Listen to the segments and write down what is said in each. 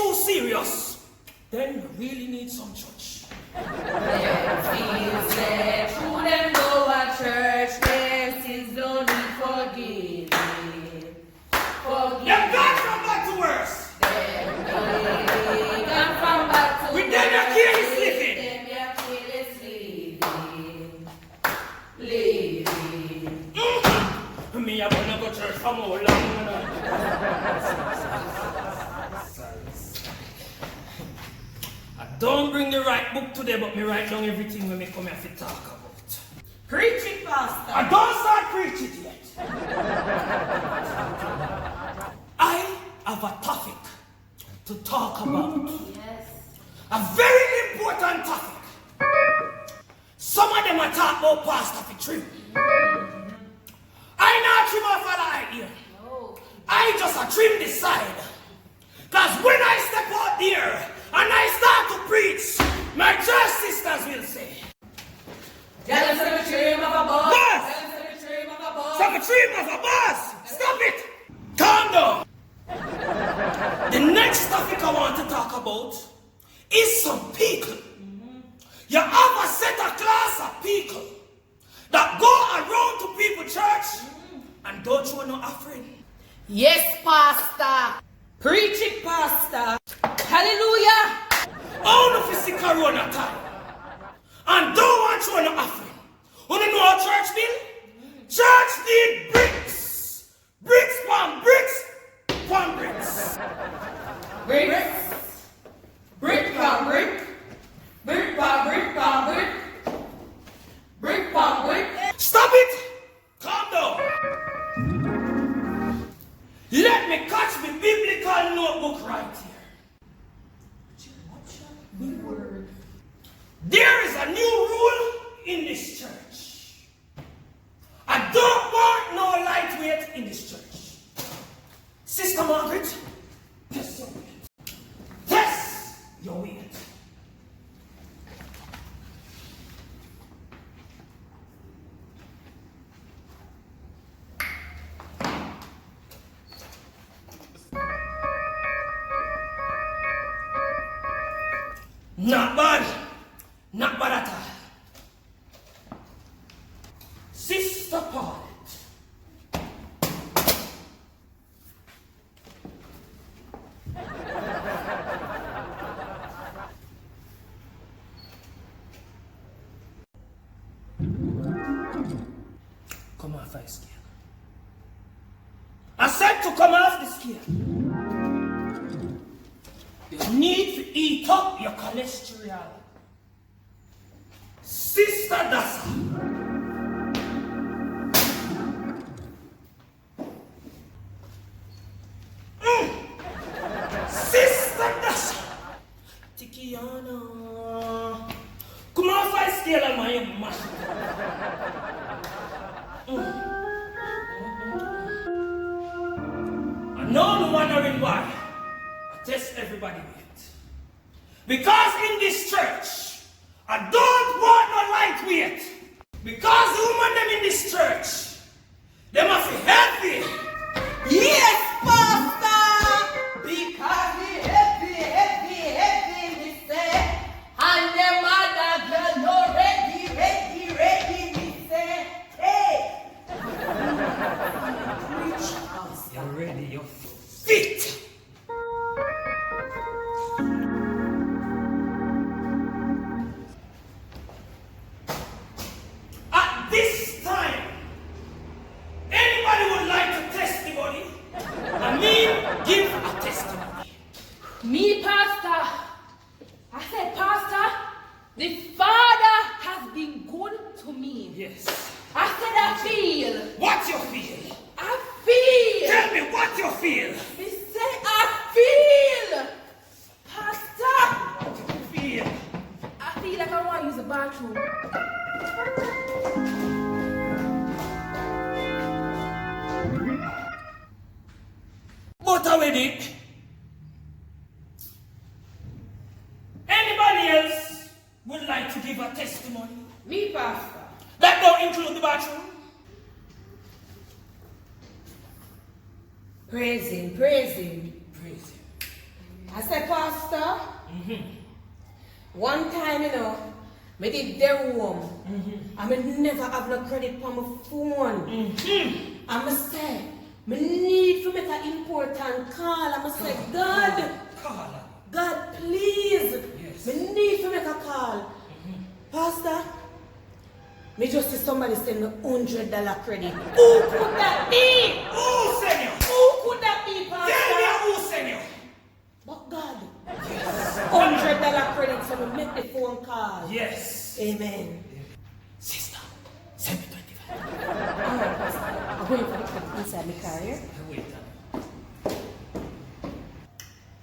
too serious, then you really need some church. Them say true them go a church, them sins don't need forgiving. You've gone from bad to worse. Them gone from bad to With them your careless living. Them your careless living. Me, I wanna go to church for more long. I don't bring the right book today, but me write down everything when me come here to talk about. Preach it, Pastor. I don't start preaching yet. I have a topic to talk about. Yes. A very important topic. Some of them are talk about pastor for trim. I not trim off a eye here. No. I just a trim this side. Cause when I step out there and I start to preach, my church sisters will say, Tell them to trim of a boss. Boss! Tell them to trim of a boss. "Stop a trim of a boss! Stop it! Calm down." The next topic I want to talk about is some people. You have a set of class of people that go around to people church and don't show no offering. Yes, Pastor. Preach it, Pastor. Hallelujah. Only if it's the corona time. And don't want to show no offering. Wanna know how church bill? Church need bricks. Bricks upon bricks upon bricks. Bricks. Brick by brick. Brick by brick by brick. Brick by brick. Stop it! Calm down. Let me catch my biblical notebook right here. There is a new rule in this church. I don't want no lightweight in this church. Sister Margaret, test your weight. Test your weight. Not bad. Not bad at all. Sister Paulette. Come off the scale. I said to come off the scale. You need to eat up your cholesterol. Sister Dasa. Sister Dasa. Tikiana. Come on, if I scale on my mash. I know no wondering why. I test everybody with it. Because in this church, I don't want no lightweight. Because the women them in this church, they must be heavy. Yes, Pastor. Because we heavy, we say. And the mother girl no ready, we say. Hey. Preach, Pastor. You're ready, you're fit. At this time, anybody would like a testimony? I mean, give a testimony. Me, Pastor. I said, Pastor, the Father has been good to me. Yes. I said, I feel. What you feel? I feel. Tell me what you feel. He said, I feel. Pastor, What you feel? I feel like I want to use the bathroom. But already, anybody else would like to give a testimony? Me, Pastor. That don't include the bathroom. Praise him, praise him. Praise him. I said, Pastor, one time, me did their home. I never have no credit for my phone. I say, me need to make an important call. I say, God, please, me need to make a call. Pastor, me just see somebody send me $100 credit. Who could that be? Who, Senor? Who could that be, Pastor? Tell me who, Senor. But God, $100 credit, so we make the phone call. Yes. Amen. Sister, send me 25. Alright, Pastor. I'm going for the credit inside my car here. Wait.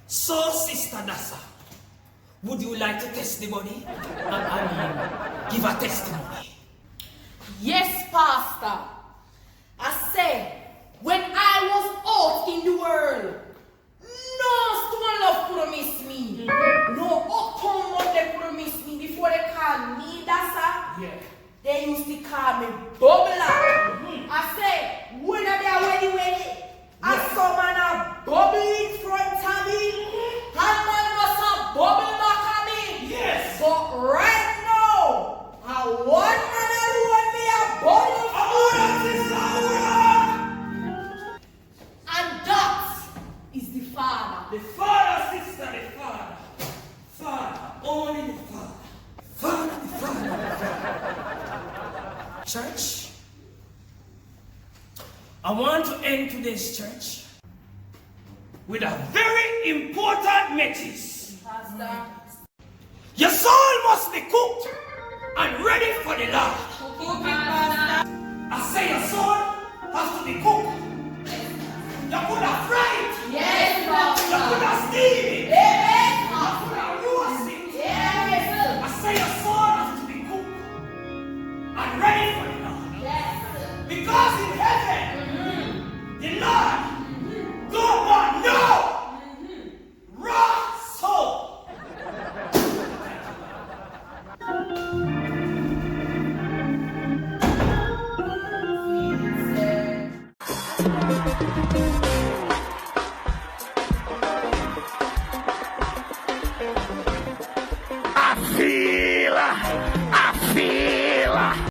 So, Sister Nasa, would you like to test the body? I mean, give a testimony. Yes, Pastor. I say, when I was out in the world, no stone love promised me. No outcome they promised me before they called me Dasa. Yeah. They used to call me Bubbler. I say, when are they ready? I saw man a bubble in front of me. And man must have bubble back at me. Yes. But right now, I want man alone me a bubble. And that is the Father. The Father, sister, the Father. Father, only the Father. Father, the Father. Church, I want to end today's church with a very important message. Pastor. Your soul must be cooked and ready for the Lord. I say your soul has to be cooked. You could have fried it. Yes, You Pastor. could have steamed it. Yes, You could have roasted it. yes, I say your soul has to be cooked and ready for the Lord. yes. Because